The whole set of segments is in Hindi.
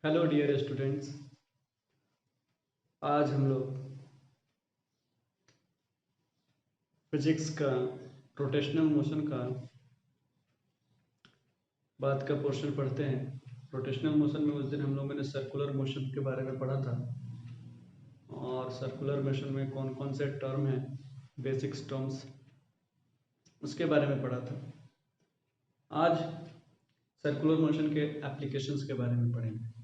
Hello dear students. आज हम लोग फिजिक्स का रोटेशनल मोशन का बाद का पोर्शन पढ़ते हैं। रोटेशनल मोशन में उस दिन हम लोगों ने सर्कुलर मोशन के बारे में पढ़ा था और सर्कुलर मोशन में कौन कौन से टर्म हैं, बेसिक्स टर्म्स, उसके बारे में पढ़ा था। आज सर्कुलर मोशन के एप्लीकेशंस के बारे में पढ़ेंगे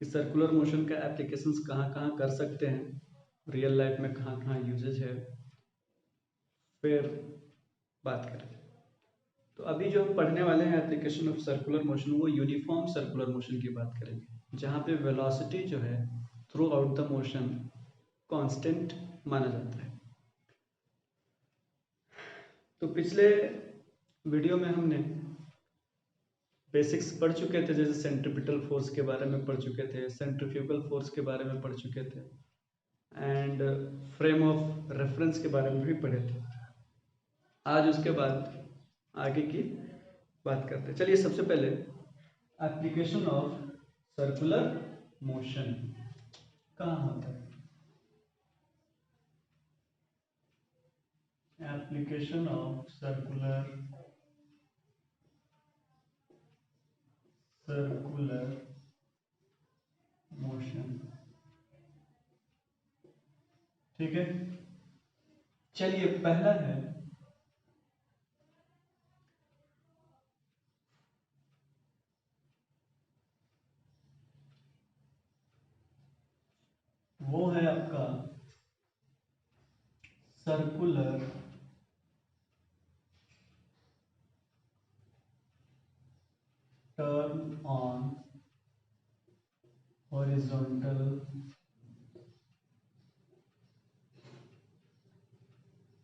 कि सर्कुलर मोशन का एप्लीकेशंस कहाँ कहाँ कर सकते हैं, रियल लाइफ में कहाँ कहाँ यूजेज है, फिर बात करें। तो अभी जो हम पढ़ने वाले हैं एप्लीकेशन ऑफ सर्कुलर मोशन, वो यूनिफॉर्म सर्कुलर मोशन की बात करेंगे, जहाँ पे वेलोसिटी जो है through out the motion constant माना जाता है। तो पिछले वीडियो में हमने बेसिक्स पढ़ चुके थे, जैसे सेंट्रीपिटल फोर्स के बारे में पढ़ चुके थे, सेंट्रीफ्यूगल फोर्स के बारे में पढ़ चुके थे एंड फ्रेम ऑफ रेफरेंस के बारे में भी पढ़े थे। आज उसके बाद आगे की बात करते हैं। चलिए सबसे पहले एप्लीकेशन ऑफ सर्कुलर मोशन कहाँ होता है। एप्लीकेशन ऑफ सर्कुलर मोशन, ठीक है। चलिए पहला है वो है आपका circular turn on horizontal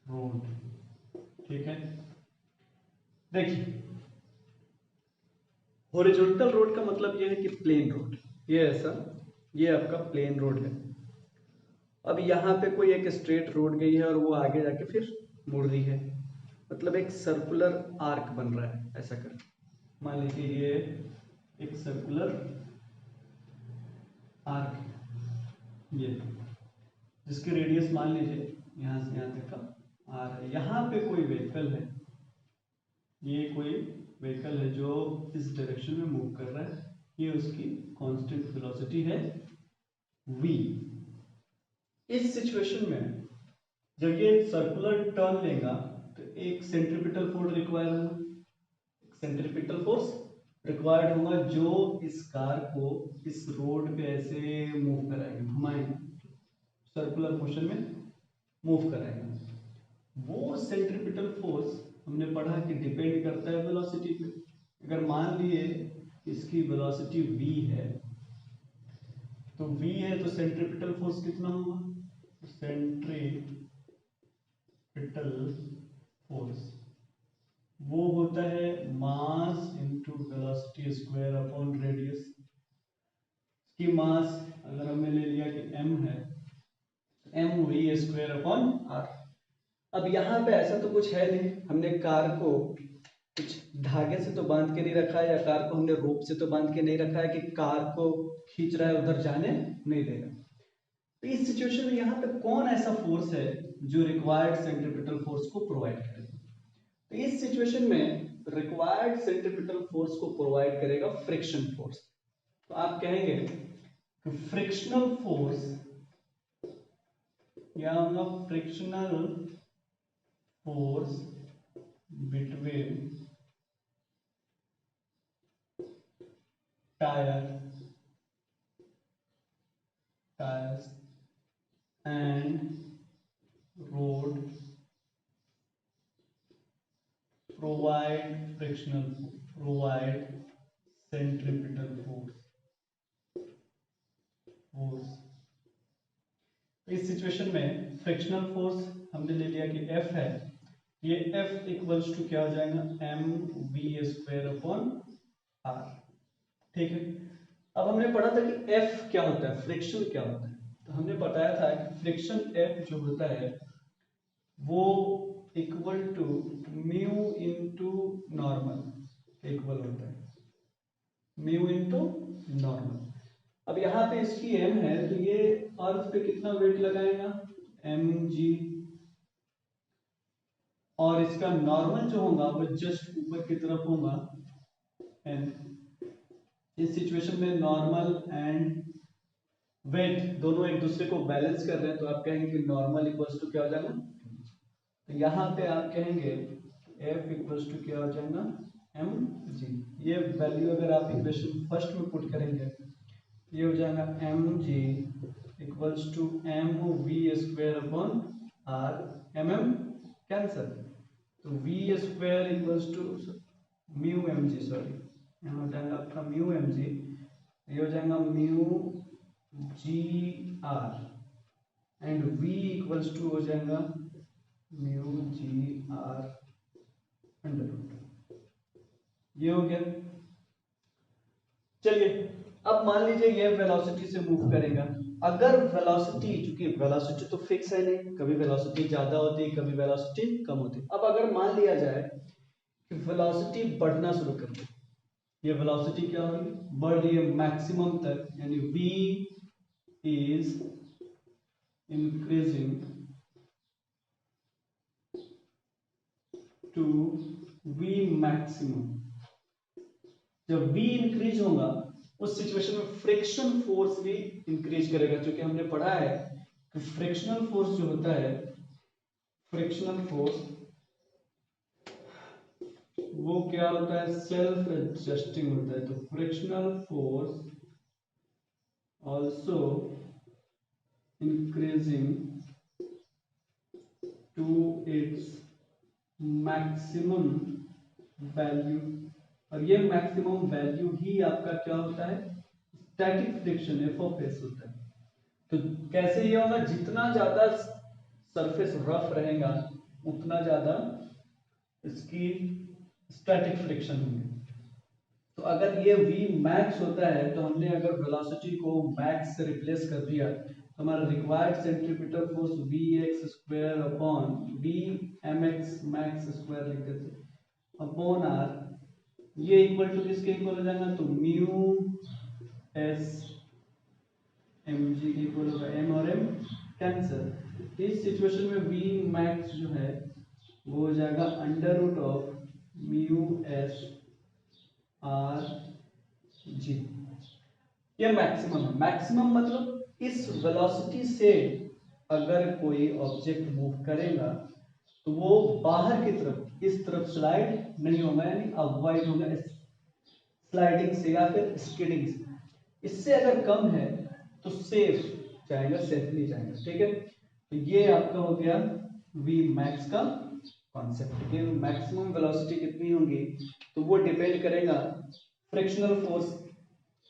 road, ठीक है। देखिए, हॉरिजॉन्टल रोड का मतलब ये है कि प्लेन रोड, ये ऐसा, ये आपका प्लेन रोड है। अब यहाँ पे कोई एक स्ट्रेट रोड गई है और वो आगे जाके फिर मुड़ रही है, मतलब एक सर्कुलर आर्क बन रहा है। ऐसा कर मान लीजिए ये एक सर्कुलर आर्क है, ये जिसकी रेडियस मान लीजिए यहाँ से यहाँ तक का आर है। यहाँ पे कोई व्हीकल है, ये कोई व्हीकल है जो इस डायरेक्शन में मूव कर रहा है, ये उसकी कांस्टेंट वेलोसिटी है v। इस सिचुएशन में जब ये सर्कुलर टर्न लेगा तो एक सेंट्रीपिटल फोर्स रिक्वायर होगा, सेंट्रीपिटल फोर्स रिक्वायर्ड होगा जो इस कार को इस रोड पे ऐसे मूव कराएगा, घुमाएगा, सर्कुलर मोशन में मूव कराएगा। वो सेंट्रीपिटल फोर्स हमने पढ़ा कि डिपेंड करता है वेलोसिटी पे। अगर मान लिए इसकी वेलोसिटी v है, तो v है तो सेंट्रीपिटल फोर्स कितना होगा, सेंट्रीपिटल फोर्स वो होता है mass into velocity square upon radius. की मास अगर हमने ले लिया कि m है, m v square upon r। अब यहाँ पे ऐसा तो कुछ है नहीं, हमने कार को कुछ धागे से तो बांध के नहीं रखा है, या कार को हमने रोप से तो बांध के नहीं रखा है कि कार को खींच रहा है उधर जाने नहीं देगा। तो इस सिचुएशन में यहाँ पे कौन ऐसा फोर्स है जो रिक्वायर्ड सेंट्रीपिटल फोर्स को प्रोवाइड करेगा। तो इस सिचुएशन में रिक्वायर्ड सेंट्रीपिटल फोर्स को प्रोवाइड करेगा फ्रिक्शन फोर्स। तो आप कहेंगे कि फ्रिक्शनल फोर्स या होगा frictional force between tyres and road provide centripetal force। इस सिचुएशन में फ्रिक्शनल फोर्स हमने ले लिया कि F है, ये F इक्वल्स टू क्या हो जाएगा, mv स्क्वायर अपॉन r, ठीक है। अब हमने पढ़ा था कि F क्या होता है, फ्रिक्शन क्या होता है। तो हमने बताया था कि फ्रिक्शन F जो होता है वो equal to mu into normal equal होता है। Mu into normal. अब यहाँ पे इसकी m है तो ये अर्थ पे कितना वेट लगाएगा mg, और इसका नॉर्मल जो होगा वो जस्ट ऊपर की तरफ होगा n। इस सिचुएशन में नॉर्मल एंड वेट दोनों एक दूसरे को बैलेंस कर रहे हैं, तो आप कहेंगे कि नॉर्मल इक्वल्स टू क्या हो जाएगा, तो यहाँ पे आप कहेंगे f इक्वल्स टू क्या हो जाएगा mg। ये वैल्यू अगर आप इक्वेशन फर्स्ट में पुट करेंगे ये हो जाएगा mg equals to mv² upon r, mm cancel, तो v square equals to mu mg, sorry यहाँ हो जाएगा आपका म्यू mg, ये हो जाएगा mu gr and v equals to हो जाएगा म्यू gr अंडर रूट। ये हो गया। चलिए अब मान लीजिए ये वेलोसिटी से मूव करेगा। अगर वेलोसिटी, चूंकि वेलोसिटी तो फिक्स है नहीं, कभी वेलोसिटी ज्यादा होती है कभी वेलोसिटी कम होती है। अब अगर मान लिया जाए कि वेलोसिटी बढ़ना शुरू कर दे, ये वेलोसिटी क्या होगी, बढ़ रही है मैक्सिमम तक, यानी v is increasing to v maximum. जब v इंक्रीज होगा उस सिचुएशन में फ्रिक्शन फोर्स भी इंक्रीज करेगा, क्योंकि हमने पढ़ा है कि फ्रिक्शनल फोर्स जो होता है, फ्रिक्शनल फोर्स वो क्या होता है, सेल्फ एडजस्टिंग होता है। तो frictional force also increasing to its maximum value, और ये मैक्सिमम वैल्यू ही आपका क्या होता है, static friction F of S होता है। तो कैसे ये होगा, जितना ज्यादा सरफेस रफ रहेगा उतना ज्यादा इसकी स्टैटिक फ्रिक्शन होगी। तो अगर ये v मैक्स होता है तो हमने अगर वेलोसिटी को मैक्स से रिप्लेस कर दिया तो हमारा required centripetal force vx² upon vmx max square लिख देते अपॉन r, ये इक्वल टू किसके इक्वल हो जाएगा, तो म्यू एस mg के इक्वल होगा, m और m कैंसिल। इस सिचुएशन में v मैक्स जो है वो हो जाएगा under root of mu S R G. ये मैक्सिमम है। मैक्सिमम मतलब इस वेलोसिटी से अगर कोई ऑब्जेक्ट मूव करेगा तो वो बाहर की तरफ इस तरफ स्लाइड नहीं होगा, यानी अवॉइड होगा स्लाइडिंग से या फिर स्किडिंग से। इससे अगर कम है तो सेफ जाएगा, सेफली जाएगा, ठीक है। तो ये आपका हो गया v मैक्स का कॉन्सेप्ट। कि मैक्सिमम वेलोसिटी कितनी होगी तो वो डिपेंड करेगा फ्रिक्शनल फोर्स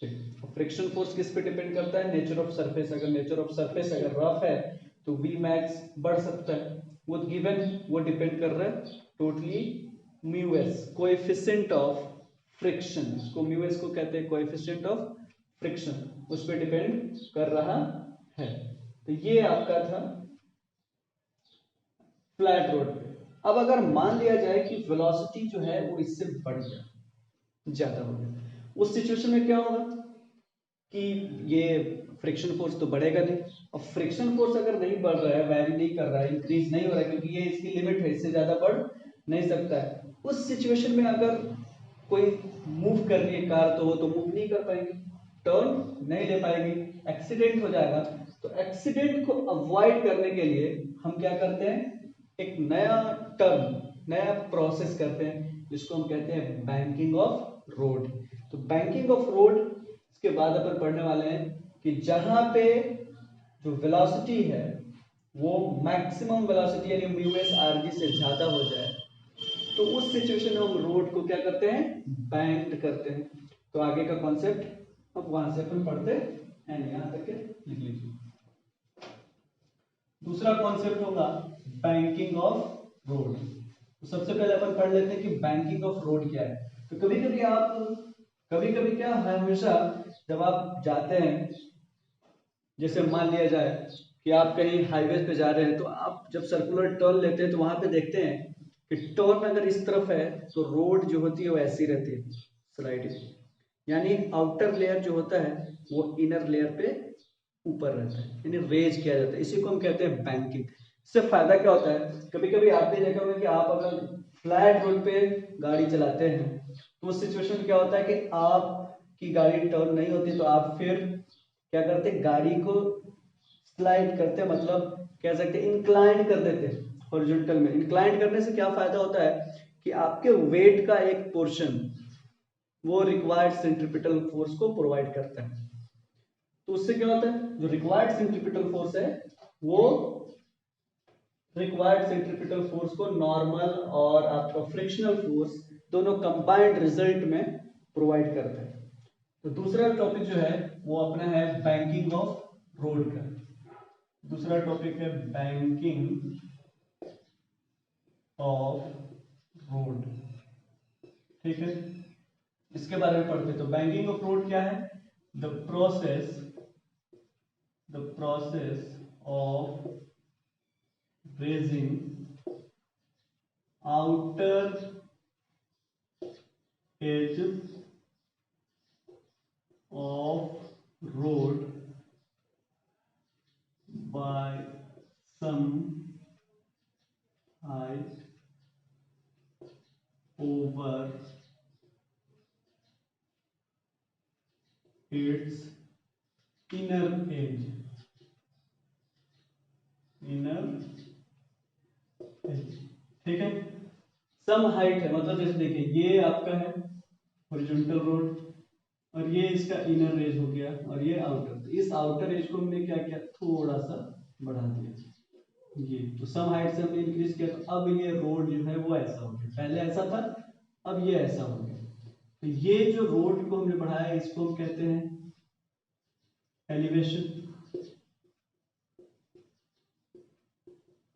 पे। फ्रिक्शन फोर्स किस पे डिपेंड करता है, नेचर ऑफ सरफेस। अगर नेचर ऑफ सरफेस अगर रफ है तो v मैक्स बढ़ सकता है, वो गिवन, वो डिपेंड कर रहा है totally mu S, coefficient of friction. इसको म्यू एस को कहते हैं कोएफिशिएंट ऑफ फ्रिक्शन, उस पर डिपेंड कर रहा है। तो ये आपका था फ्लैट रोड पे। अब अगर मान लिया जाए कि वेलोसिटी जो है वो इससे बढ़ गया, ज्यादा हो गया, उस सिचुएशन में क्या होगा कि ये फ्रिक्शन फोर्स तो बढ़ेगा नहीं, और फ्रिक्शन फोर्स अगर नहीं बढ़ रहा है, वैरी नहीं कर रहा है, इंक्रीज नहीं हो रहा है, क्योंकि ये इसकी लिमिट है, इससे ज्यादा बढ़ नहीं सकता है। उस सिचुएशन में अगर कोई मूव कर रही है कार तो वो तो मूव नहीं कर पाएंगे, टर्न नहीं ले पाएगी, एक्सीडेंट हो जाएगा। तो एक्सीडेंट को अवॉइड करने के लिए हम क्या करते हैं, एक नया टर्म, नया प्रोसेस करते हैं जिसको हम कहते हैं बैंकिंग ऑफ रोड। तो बैंकिंग ऑफ रोड इसके बाद अपन पढ़ने वाले हैं कि जहां पे जो वेलोसिटी है वो मैक्सिमम वेलोसिटी यानी म्यू एस आर जी से ज्यादा हो जाए तो उस सिचुएशन में हम रोड को क्या करते हैं, बैंक्ड करते हैं। तो आगे का कॉन्सेप्ट अब वहां से अपन पढ़ते हैं, यहां तक के लिख लीजिए। दूसरा कॉन्सेप्ट होगा बैंकिंग ऑफ रोड। तो सबसे पहले अपन पढ़ लेते हैं कि बैंकिंग ऑफ रोड क्या है। तो कभी कभी क्या हमेशा जब आप जाते हैं, जैसे मान लिया जाए कि आप कहीं हाईवे पे जा रहे हैं, तो आप जब सर्कुलर टर्न लेते हैं तो वहां पे देखते हैं कि टर्न अगर इस तरफ है तो रोड जो होती है वो ऐसी रहती है, स्लाइडिंग। यानी आउटर लेयर जो होता है वो इनर लेयर पे ऊपर रहता है, यानी रेज किया जाता है, इसी को हम कहते हैं बैंकिंग। इससे फायदा क्या होता है, कभी कभी आपने देखा होगा कि आप अगर फ्लैट रोड पे गाड़ी चलाते हैं तो उस सिचुएशन क्या होता है कि आपकी गाड़ी टर्न नहीं होती, तो आप फिर क्या करते, गाड़ी को स्लाइड करते, मतलब कह सकते इंक्लाइन कर देते हॉरिजॉन्टल में। इंक्लाइन करने से क्या फायदा होता है कि आपके वेट का एक पोर्शन वो रिक्वायर्ड सेंट्रीपिटल फोर्स को प्रोवाइड करता है। तो उससे क्या होता है, जो रिक्वायर्ड सेंट्रीपिटल फोर्स है वो रिक्वायर्ड सेंट्रीपिटल फोर्स को नॉर्मल और आपका फ्रिक्शनल फोर्स दोनों कंबाइंड रिजल्ट में प्रोवाइड करता है। तो दूसरा टॉपिक जो है वो अपना है बैंकिंग ऑफ रोड का। दूसरा टॉपिक है बैंकिंग ऑफ रोड, ठीक है। इसके बारे में पढ़ते, तो बैंकिंग ऑफ रोड क्या है, the process of raising outer edge of road by some height over its inner edge, ठीक है। सम हाइट है, मतलब जैसे देखिए ये आपका है हॉरिजॉन्टल रोड और ये इसका इनर एज हो गया और ये आउटर, तो इस आउटर एज को हमने क्या किया, थोड़ा सा बढ़ा दिया ये, तो सम हाइट से हमने इंक्रीज किया, तो अब ये रोड जो है वो ऐसा हो गया, पहले ऐसा था अब ये ऐसा हो गया। तो ये जो रोड को हमने बढ़ाया इसको हम कहते हैं एलिवेशन,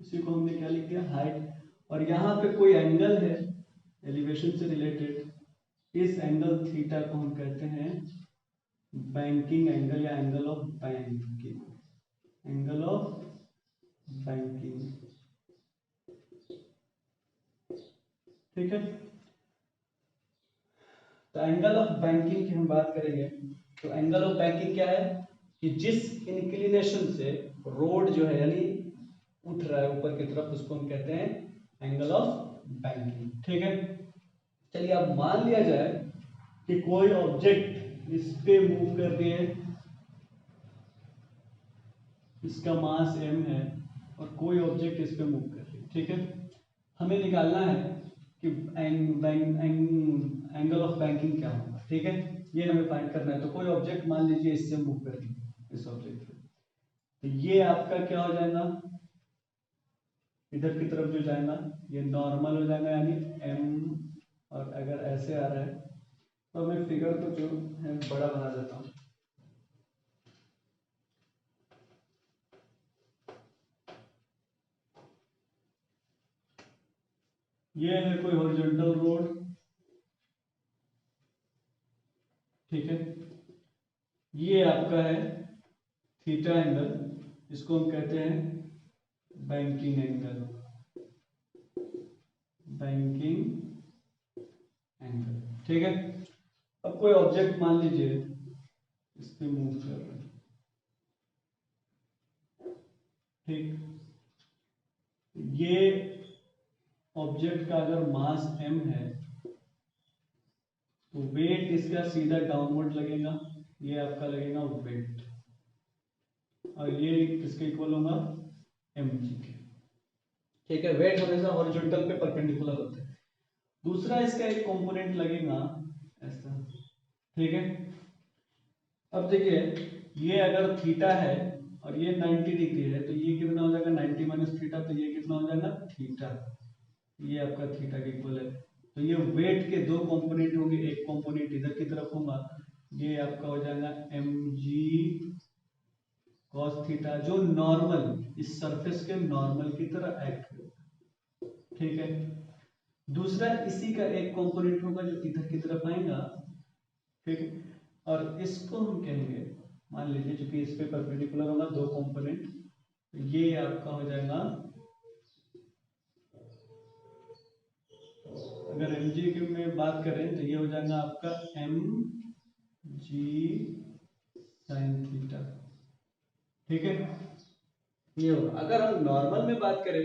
इसी को हमने क्या लिख दिया, हाइट। और यहाँ पे कोई एंगल है एलिवेशन से रिलेटेड, इस एंगल थीटा को हम कहते हैं बैंकिंग एंगल या angle of banking, angle of banking, ठीक है। तो एंगल ऑफ बैंकिंग की हम बात करेंगे, तो एंगल ऑफ बैंकिंग क्या है कि जिस इंक्लिनेशन से रोड जो है यानी उठ रहा है ऊपर की तरफ, उसको हम कहते हैं एंगल ऑफ बैंकिंग, ठीक है। चलिए अब मान लिया जाए कि कोई ऑब्जेक्ट इस पे मूव कर रही है, इसका मास m है और कोई ऑब्जेक्ट इस पे मूव कर रही है, ठीक है। हमें निकालना है कि एंगल ऑफ बैंकिंग क्या होगा, ठीक है, ये हमें फाइंड करना है। तो कोई ऑब्जेक्ट मान लीजिए इससे मूव कर रही है, इस ऑब्जेक्ट पे, तो ये आपका क्या हो जाएगा, इधर की तरफ जो जाएगा ये नॉर्मल हो जाएगा यानी m, और अगर ऐसे आ रहा है तो मैं फिगर को जो है बड़ा बना देता हूँ, ये है कोई हॉरिजॉन्टल रोड, ठीक है, ये आपका है थीटा एंगल, इसको हम कहते हैं बैंकिंग एंगल, बैंकिंग एंगल, ठीक है। अब कोई ऑब्जेक्ट मान लीजिए इस पे मूव कर रहा है, ठीक, ये ऑब्जेक्ट का अगर मास m है तो वेट इसका सीधा डाउनवर्ड लगेगा, ये आपका लगेगा वेट, और ये किसके इक्वल होगा, mg के, ठीक है। वेट हमेशा हॉरिजॉन्टल पे परपेंडिकुलर होता है। दूसरा इसका एक कंपोनेंट लगेगा ऐसा, ठीक है। अब देखिए ये अगर थीटा है और ये 90 डिग्री है तो ये कितना हो जाएगा 90 माइनस थीटा, तो ये कितना हो जाएगा थीटा, ये आपका थीटा के इक्वल है। तो ये वेट के दो कंपोनेंट होंगे, एक कंपोनेंट इधर की तरफ होगा, ये आपका हो जाएगा mg cos थीटा, जो नॉर्मल इस सरफेस के नॉर्मल की तरह एक्ट करेगा, ठीक है। दूसरा इसी का एक कंपोनेंट होगा जो इधर की तरफ आएगा, ठीक है, और इसको हम कहेंगे, मान लीजिए चूंकि इस पे परपेंडिकुलर होगा दो कंपोनेंट, तो ये आपका हो जाएगा, अगर mg की में बात करें तो ये हो जाएगा आपका m जी साइन थीटा, ठीक है। ये होगा। अगर हम नॉर्मल में बात करें,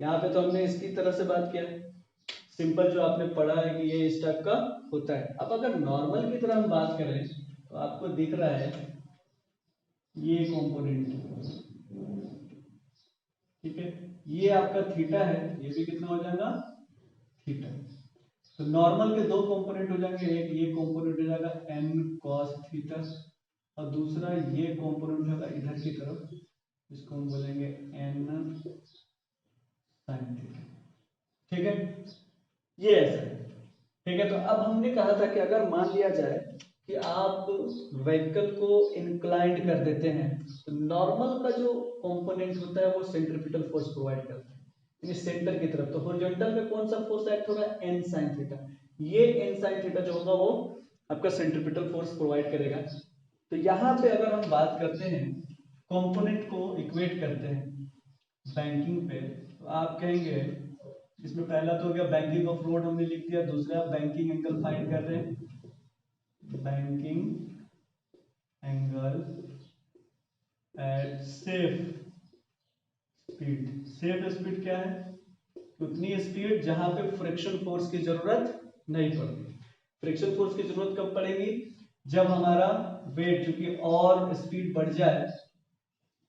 यहाँ पे तो हमने इसकी तरह से बात किया है, सिंपल जो आपने पढ़ा है कि ये इस टाइप का होता है। अब अगर नॉर्मल की तरह हम बात करें तो आपको दिख रहा है ये कंपोनेंट, ठीक है, ये आपका थीटा है, ये भी कितना हो जाएगा थीटा। तो नॉर्मल के दो कंपोनेंट हो जाएंगे, एक ये कंपोनेंट हो जाएगा n cos थीटा और दूसरा ये कंपोनेंट होगा इधर की तरफ, इसको हम बोलेंगे n sin थीटा, ठीक है। ये ऐसा है, ठीक है। तो अब हमने कहा था कि अगर मान लिया जाए कि आप व्हीकल को इंक्लाइंड कर देते हैं तो नॉर्मल का जो कंपोनेंट होता है वो सेंट्रीपिटल फोर्स प्रोवाइड करता है यानी सेंटर की तरफ। तो हॉरिजॉन्टल में कौन सा फोर्स एक्ट हो रहा है n sin थीटा, ये n sin थीटा जो होगा वो आपका सेंट्रीपिटल फोर्स प्रोवाइड करेगा। तो यहाँ पे अगर हम बात करते हैं कंपोनेंट को इक्वेट करते हैं बैंकिंग पे, तो आप कहेंगे इसमें पहला तो हो गया बैंकिंग ऑफ लोड हमने लिख दिया, दूसरा बैंकिंग एंगल फाइंड कर रहे हैं, banking angle at safe speed. Safe speed क्या है, उतनी स्पीड जहां पे फ्रिक्शन फोर्स की जरूरत नहीं पड़ती। फ्रिक्शन फोर्स की जरूरत कब पड़ेगी, जब हमारा वेट चूंकि और स्पीड बढ़ जाए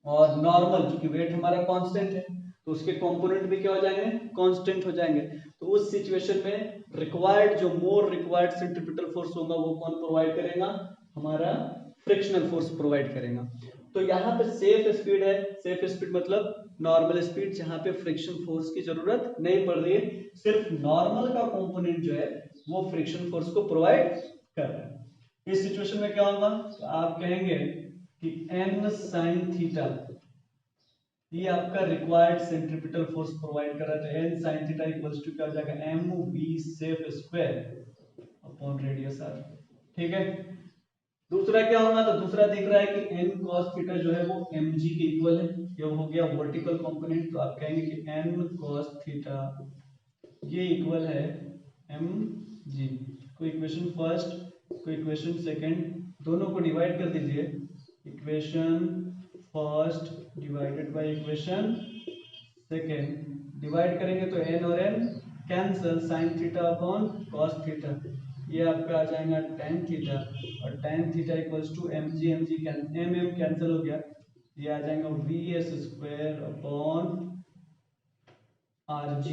और नॉर्मल चूंकि वेट हमारा कांस्टेंट है तो उसके कंपोनेंट भी क्या हो जाएंगे कांस्टेंट हो जाएंगे। तो उस सिचुएशन में रिक्वायर्ड जो मोर रिक्वायर्ड सेंट्रीपिटल फोर्स होगा वो कौन प्रोवाइड करेगा, हमारा फ्रिक्शनल फोर्स प्रोवाइड करेगा। तो यहाँ पे सेफ स्पीड है, सेफ स्पीड मतलब नॉर्मल स्पीड जहां पे फ्रिक्शन फोर्स की जरूरत नहीं पड़ रही है, सिर्फ नॉर्मल का कंपोनेंट जो है वो फ्रिक्शन फोर्स को प्रोवाइड कर रहा है। इस सिचुएशन में क्या होगा, तो आप कहेंगे कि n sin थीटा ये आपका रिक्वायर्ड सेंट्रीपिटल फोर्स प्रोवाइड कर रहा है। तो n sin theta equals to क्या हो जाएगा mv safe square upon radius r, ठीक है। दूसरा क्या होगा, तो दूसरा दिख रहा है कि n cos थीटा जो है वो mg के इक्वल है, ये हो गया वर्टिकल कंपोनेंट। तो आप कहेंगे कि n cos थीटा ये इक्वल है mg को इक्वेशन फर्स्ट को इक्वेशन सेकंड दोनों को डिवाइड कर दीजिए, equation first divided by equation second divide करेंगे तो n और n cancel, sin theta upon cos theta ये आपका आ जाएगा tan थीटा और tan theta equals to mg, mg cancel हो गया, ये आ जाएगा vs स्क्वायर अपॉन rg,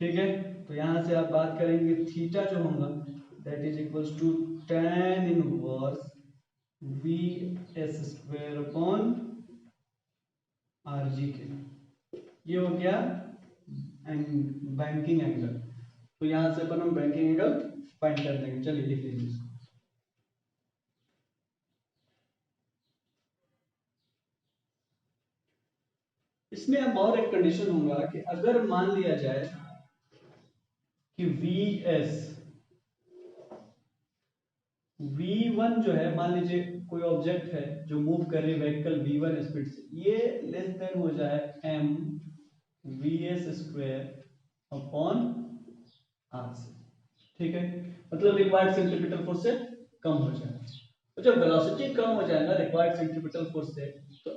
ठीक है। तो यहां से आप बात करेंगे थीटा जो होगा that is equals to tan inverse vs square upon rg के, ये हो गया बैंकिंग एंगल। तो यहां से अपन हम बैंकिंग एंगल फाइंड कर देंगे, चलिए लिख लीजिए इसको। इसमें अब और एक कंडीशन होगा कि अगर मान लिया जाए कि v1 जो है, मान लीजिए कोई ऑब्जेक्ट है जो मूव कर रही है व्हीकल v1 स्पीड से, ये लेस देन हो जाए m vs square upon r से, ठीक है। मतलब रिक्वायर्ड सेंट्रीपिटल फोर्स से कम हो जाए। तो जब वेलोसिटी कम हो जाएगा रिक्वायर्ड सेंट्रीपिटल फोर्स से, तो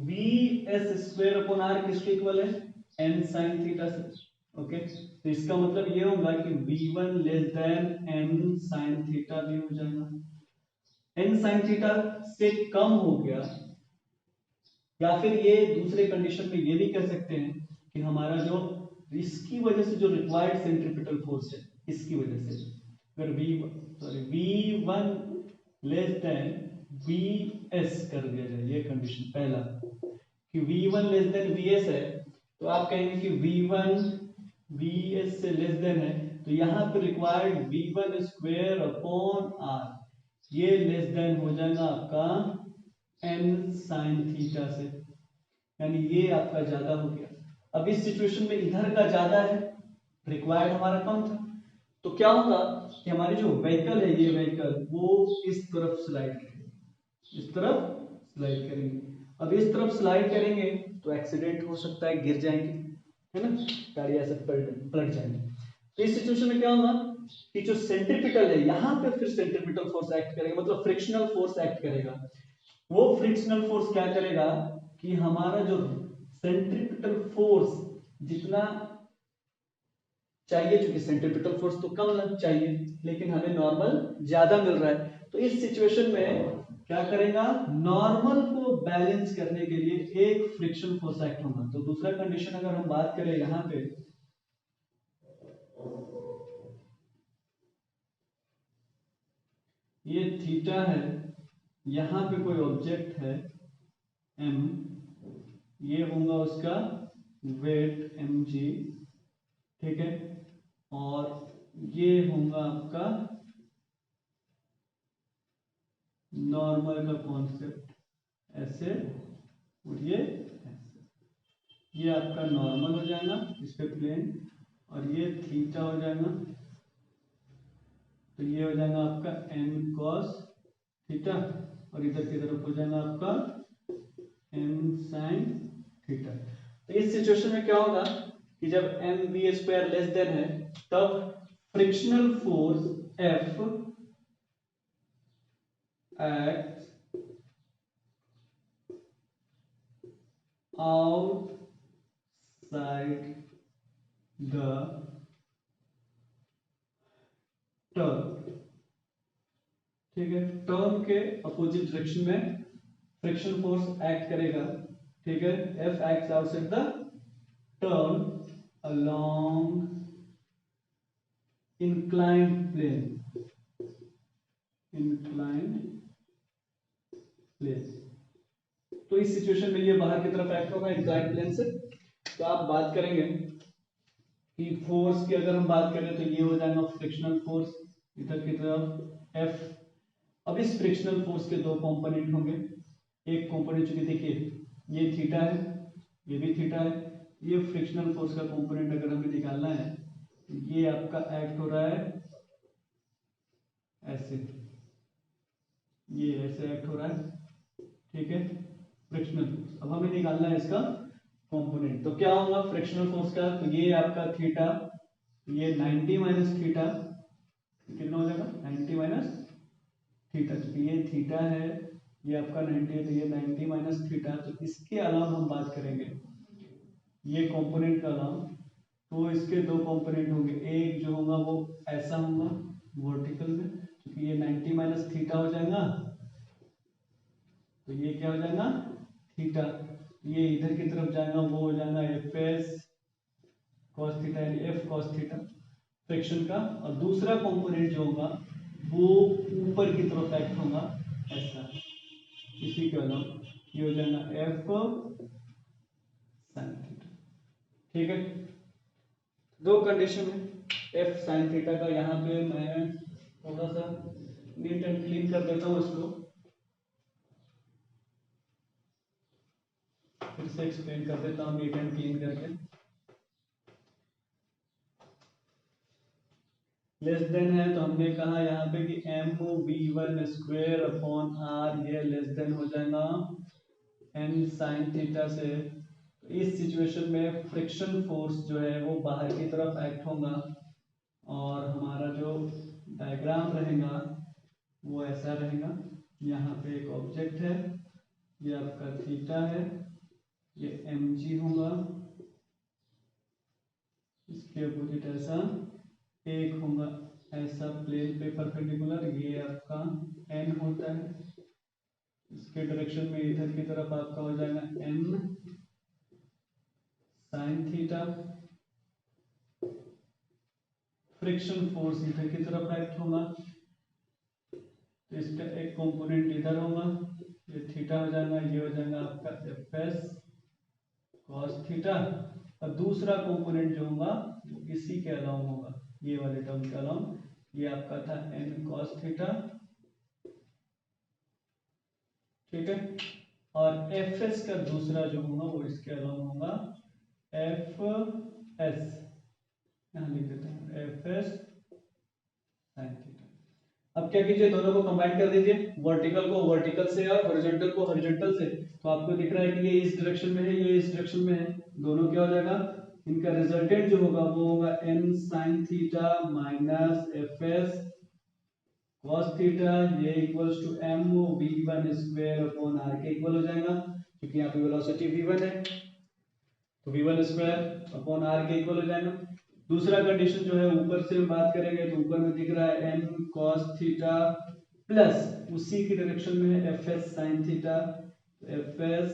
vs स्क्वायर अपॉन r किसके इक्वल है, n sin थीटा से, ओके। तो इसका मतलब ये होगा कि v1 less than n sin theta भी हो जाएगा। n sin थीटा से कम हो गया, या फिर ये दूसरे कंडीशन में ये भी कह सकते हैं कि हमारा जो इसकी वजह से जो रिक्वायर्ड सेंट्रीपिटल फोर्स है इसकी वजह से अगर v1 लेस देन vs कर दिया जाए, ये कंडीशन पहला कि v1 लेस देन vs है, तो आप कहेंगे कि v1 vs से लेस देन है, तो यहाँ पे required v1 square upon r ये लेस देन हो जाएगा आपका n sin थीटा से, यानी ये आपका ज्यादा हो गया। अब इस सिचुएशन में इधर का ज्यादा है, रिक्वायर्ड हमारा कम था, तो क्या होगा कि हमारी जो व्हीकल है ये व्हीकल वो इस तरफ स्लाइड करेंगे, इस तरफ स्लाइड करेंगे। अब इस तरफ स्लाइड करेंगे तो एक्सीडेंट हो सकता है, गिर जाएंगे, है ना, गाड़ी ऐसे पलट जाएंगे। तो इस सिचुएशन में क्या होगा कि जो सेंट्रीपिटल है यहाँ पे फिर सेंट्रीपिटल फोर्स एक्ट करेगा, मतलब फ्रिक्शनल फोर्स एक्ट करेगा। वो फ्रिक्शनल फोर्स क्या करेगा कि हमारा जो सेंट्रीपिटल फोर्स जितना चाहिए, क्योंकि सेंट्रीपिटल फोर्स तो कम चाहिए लेकिन हमें नॉर्मल ज्यादा मिल रहा है, तो इस सिचुएशन में क्या करेगा, नॉर्मल को बैलेंस करने के लिए एक फ्रिक्शन फोर्स एक्ट होगा। तो दूसरा कंडीशन अगर हम बात करें यहां पे, ये थीटा है, यहां पे कोई ऑब्जेक्ट है m, ये होगा उसका वेट mg, ठीक है, और ये होगा आपका नॉर्मल का कॉन्सेप्ट ऐसे, और ये ऐसे, ये आपका नॉर्मल हो जाएगा इस पे प्लेन, और ये थीटा हो जाएगा, तो ये हो जाएगा आपका m cos थीटा, और इधर की तरफ हो जाएगा आपका m sin थीटा। तो इस सिचुएशन में क्या होगा कि जब mv² लेस देन है तब frictional force F acts outside the term, ठीक है, टर्म के अपोजिट डायरेक्शन में फ्रिक्शन फोर्स एक्ट करेगा, ठीक है। F acts outside the term along inclined plane, तो इस सिचुएशन में ये बाहर की तरफ एक्ट होगा इंक्लाइंड प्लेन से। तो आप बात करेंगे कि फोर्स की अगर हम बात करें तो ये हो जाएगा फ्रिक्शनल फोर्स इधर की तरफ F। अब इस फ्रिक्शनल फोर्स के दो कंपोनेंट होंगे, एक कंपोनेंट चूंकि देखिए ये थीटा है, ये भी थीटा है, ये फ्रिक्शनल फोर्स का कंपोनेंट अगर हमें निकालना है तो ये आपका एक्ट हो रहा है ऐसे, ये ऐसे एक्ट हो रहा है, ठीक है, फ्रिक्शनल फोर्स। अब हमें निकालना है इसका कंपोनेंट, तो क्या होगा फ्रिक्शनल फोर्स का, तो ये आपका थीटा, ये 90 माइनस थीटा, कितना हो जाएगा 90 माइनस थीटा, तो ये थीटा है, ये आपका 90 है, तो ये 90 माइनस थीटा। तो इसके अलावा हम बात करेंगे ये कंपोनेंट का अलावा, तो इसके दो कंपोनेंट होंगे, एक जो होगा वो ऐसा होगा वर्टिकल में, क्योंकि ये 90 माइनस थीटा हो जाएगा, तो ये क्या हो जाएगा थीटा, ये इधर की तरफ जाएगा, वो हो जाएगा Fs cos थीटा, यानी F cos थीटा फ्रिक्शन का, और दूसरा कंपोनेंट जो होगा वो ऊपर की तरफ एक्ट होगा ऐसा, इसी के अलावा ये हो जाएगा F sin थीटा, ठीक है। दो कंडीशन है F sin थीटा का, यहाँ पे मैं थोड़ा सा नीट एंड क्लीन कर देता हूँ इसको, फिर से एक्सप्लेन कर देता हूँ नीट एंड क्लीन करके। लेस देन है तो हमने कहा यहाँ पे कि mv1² अपॉन r, ये लेस देन हो जाएगा n sin थीटा से। तो इस सिचुएशन में फ्रिक्शन फोर्स जो है वो बाहर की तरफ एक्ट होगा, और हमारा जो डायग्राम रहेगा वो ऐसा रहेगा, यहाँ पे एक ऑब्जेक्ट है, ये आपका थीटा है, ये mg होगा, इसके अपोजिट ऐसा एक होगा ऐसा प्लेन पे परपेंडिकुलर, ये आपका n होता है, इसके डायरेक्शन में इधर की तरफ आपका हो जाएगा m sin theta. Friction force इधर की तरफ एक्ट होगा, तो इसका एक कंपोनेंट इधर होगा, ये थीटा हो जाएगा, ये हो जाएगा आपका Fs cos थीटा, और दूसरा कंपोनेंट जो होगा वो इसी के अलावा होगा, ये वाले टर्म के अलावा, ये आपका था n cos थीटा, ठीक है, और Fs का दूसरा जो होगा वो इसके अलावा होगा Fs, यहाँ लिख देता हूँ Fs sin थीटा। अब क्या कीजिए, दोनों को कंबाइन कर दीजिए, वर्टिकल को वर्टिकल से और हॉरिजॉन्टल को हॉरिजॉन्टल से, तो आपको दिख रहा है कि ये इस डायरेक्शन में है, ये इस डायरेक्शन में है, दोनों क्या हो जाएगा इनका रिजल्टेंट जो होगा वो होगा n sin theta minus F S cos theta, ये equals to m v1 square upon r के इक्वल हो जाएगा, क्योंकि यहाँ पे वेलोसिटी v1 है तो v1 स्क्वायर अपॉन r के इक्वल हो जाएगा। दूसरा कंडीशन जो है ऊपर से बात करेंगे तो ऊपर में दिख रहा है n cos थीटा प्लस उसी की डायरेक्शन में है F S sine theta, F S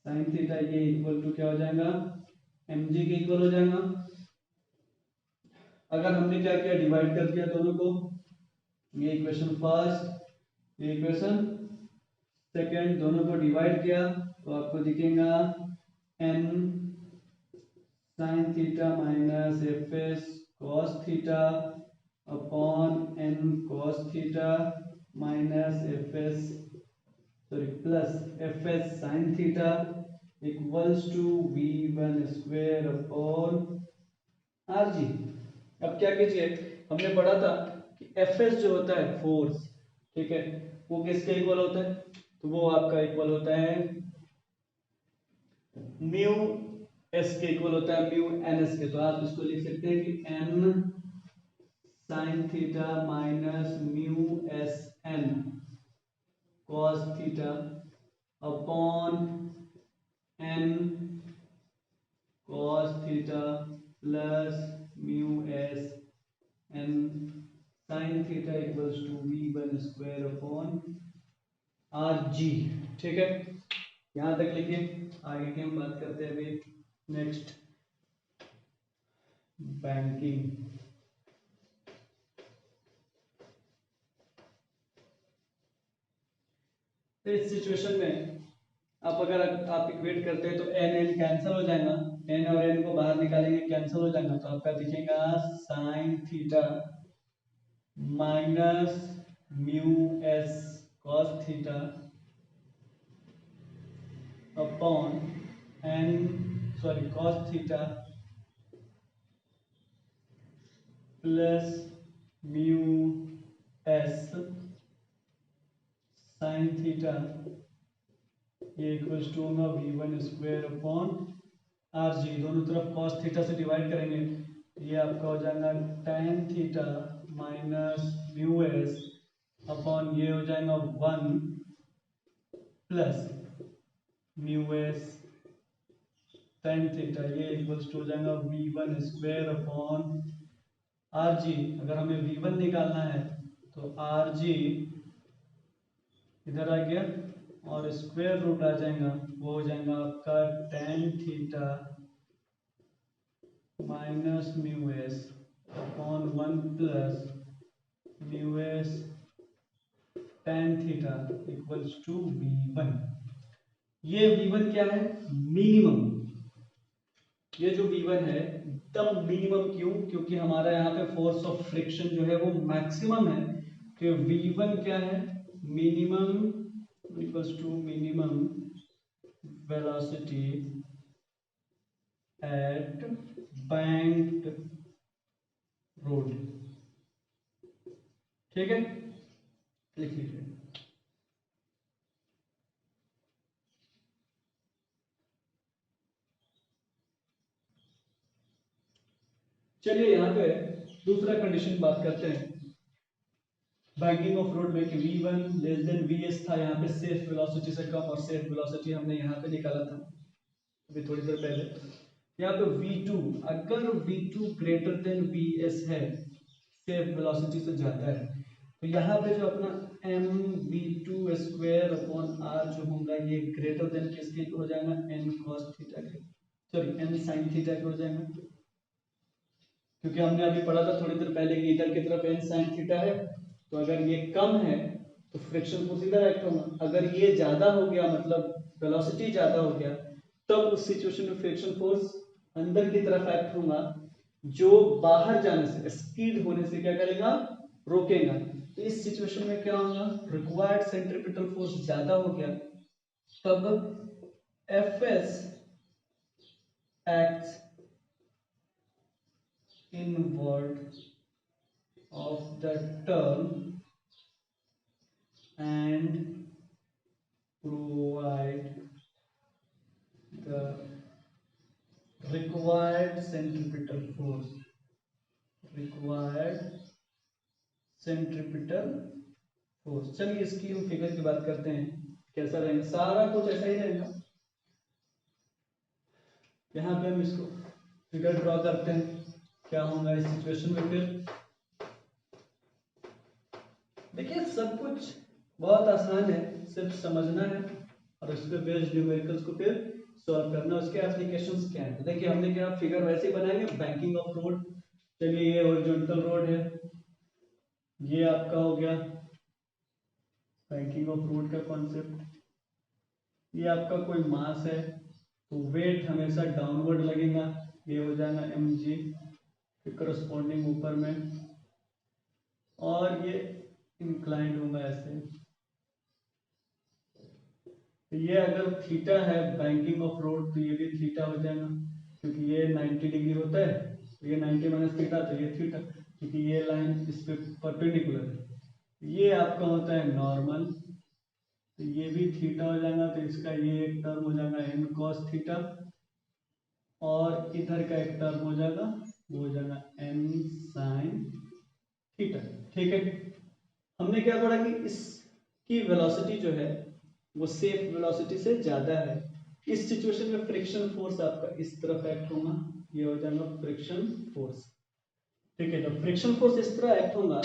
sine theta ये इक्वल टू क्या हो जाएगा mg के इक्वल हो जाएगा। अगर हमने क्या किया डिवाइड कर दिया दोनों को, ये इक्वेशन फर्स्ट ये इक्वेशन सेकंड दोनों को डिवाइड किया तो आपको दिखेगा n sin theta minus F S cos theta upon n cos theta minus F S sorry plus F S sine theta equals to v1 square upon R G. अब क्या कीजिए, हमने पढ़ा था कि एफ एस जो होता है फोर्स, ठीक है, वो किसके इक्वल होता है, तो वो आपका इक्वल होता है म्यू एस के इक्वल होता है म्यू एन एस के। तो आप इसको लिख सकते हैं कि N sine theta minus mu S N cos theta upon N cos theta plus mu S N sine theta equals to v1 square upon R G. ठीक है, यहां तक लिखिए। आगे की हम बात करते हैं अभी नेक्स्ट बैंकिंग। तो इस सिचुएशन में आप अगर आप इक्वेट करते हैं तो एन एन कैंसिल हो जाएगा, एन और एन को बाहर निकालेंगे कैंसिल हो जाएगा, तो आपका दिखेगा sine theta minus mu S cos theta upon N sorry cos theta plus mu S sine theta ये इक्वल्स टू होगा v1 स्क्वायर अपॉन आर जी। दोनों तरफ cos थीटा से डिवाइड करेंगे, ये आपका हो जाएगा tan theta minus mu S upon ये हो जाएगा 1 plus mu S tan theta ये इक्वल्स टू हो जाएगा v1 स्क्वायर अपॉन आर जी। अगर हमें v1 निकालना है तो आर जी इधर आ गया और स्क्वायर रूट आ जाएगा, वो हो जाएगा आपका tan theta minus mu S upon 1 plus mu S tan theta equals to v1। ये v1 क्या है, मिनिमम। ये जो v1 है एकदम मिनिमम, क्यों, क्योंकि हमारा यहाँ पे फोर्स ऑफ फ्रिक्शन जो है वो मैक्सिमम है। तो v1 क्या है, minimum equals to minimum velocity at banked road। ठीक है, लिख लीजिए। चलिए यहाँ पे दूसरा कंडीशन बात करते हैं बैंकिंग ऑफ रोड में कि v1 लेस देन vs था, यहाँ पे सेफ वेलोसिटी से कम, और सेफ वेलोसिटी हमने यहाँ पे निकाला था अभी थोड़ी देर पहले। यहाँ पे v2 अगर v2 ग्रेटर देन vs है, सेफ वेलोसिटी से ज्यादा है, तो यहाँ पे जो अपना m v2 square upon r जो होगा ये ग्रेटर देन किसके हो जाएगा, n cos थीटा के, सॉरी n sin थीटा के हो जाएगा। क्योंकि हमने अभी पढ़ा था थोड़ी देर पहले कि इधर की तरफ n sin थीटा है, तो अगर ये कम है तो फ्रिक्शन फोर्स इधर एक्ट होगा, अगर ये ज्यादा हो गया मतलब वेलोसिटी ज्यादा हो गया, तब उस सिचुएशन में फ्रिक्शन फोर्स अंदर की तरफ एक्ट होगा, जो बाहर जाने से स्किड होने से क्या करेगा, रोकेगा। तो इस सिचुएशन में क्या होगा, रिक्वायर्ड सेंट्रीपिटल फोर्स ज्यादा हो गया, तब FS acts inward of the turn and provide the required centripetal force, required centripetal force. चलिए इसकी हम फिगर की बात करते हैं, कैसा रहेगा, सारा कुछ ऐसा ही रहेगा। यहाँ पे हम इसको फिगर ड्रॉ करते हैं, क्या होगा इस सिचुएशन में। फिर देखिए सब कुछ बहुत आसान है, सिर्फ समझना है और उस पर बेस्ड न्यूमेरिकल्स को फिर सॉल्व करना, उसके एप्लीकेशंस क्या है। तो देखिए हमने क्या फिगर वैसे ही बनाएंगे, बैंकिंग ऑफ रोड। चलिए ये हॉरिजॉन्टल रोड है, ये आपका हो गया बैंकिंग ऑफ रोड का कॉन्सेप्ट। ये आपका कोई मास है तो वेट हमेशा डाउनवर्ड लगेगा, ये हो जाएगा mg, फिर करस्पॉन्डिंग ऊपर में, और ये इंक्लाइंड होगा ऐसे। तो ये अगर थीटा है बैंकिंग ऑफ रोड तो ये भी थीटा हो जाएगा, क्योंकि ये 90 डिग्री होता है, तो ये 90 माइनस थीटा, तो ये थीटा, क्योंकि ये लाइन इस पे परपेंडिकुलर है। ये आपका होता है नॉर्मल, तो ये भी थीटा हो जाएगा, तो इसका ये एक टर्म हो जाएगा n cos थीटा, और इधर का एक टर्म हो जाएगा वो हो जाएगा n sin थीटा। ठीक है, हमने क्या पढ़ा कि इसकी वेलोसिटी जो है वो सेफ वेलोसिटी से ज्यादा है। इस सिचुएशन में फ्रिक्शन फोर्स आपका इस तरफ एक्ट होगा, ये हो जाएगा फ्रिक्शन फोर्स। ठीक है, जब फ्रिक्शन फोर्स इस तरह एक्ट होगा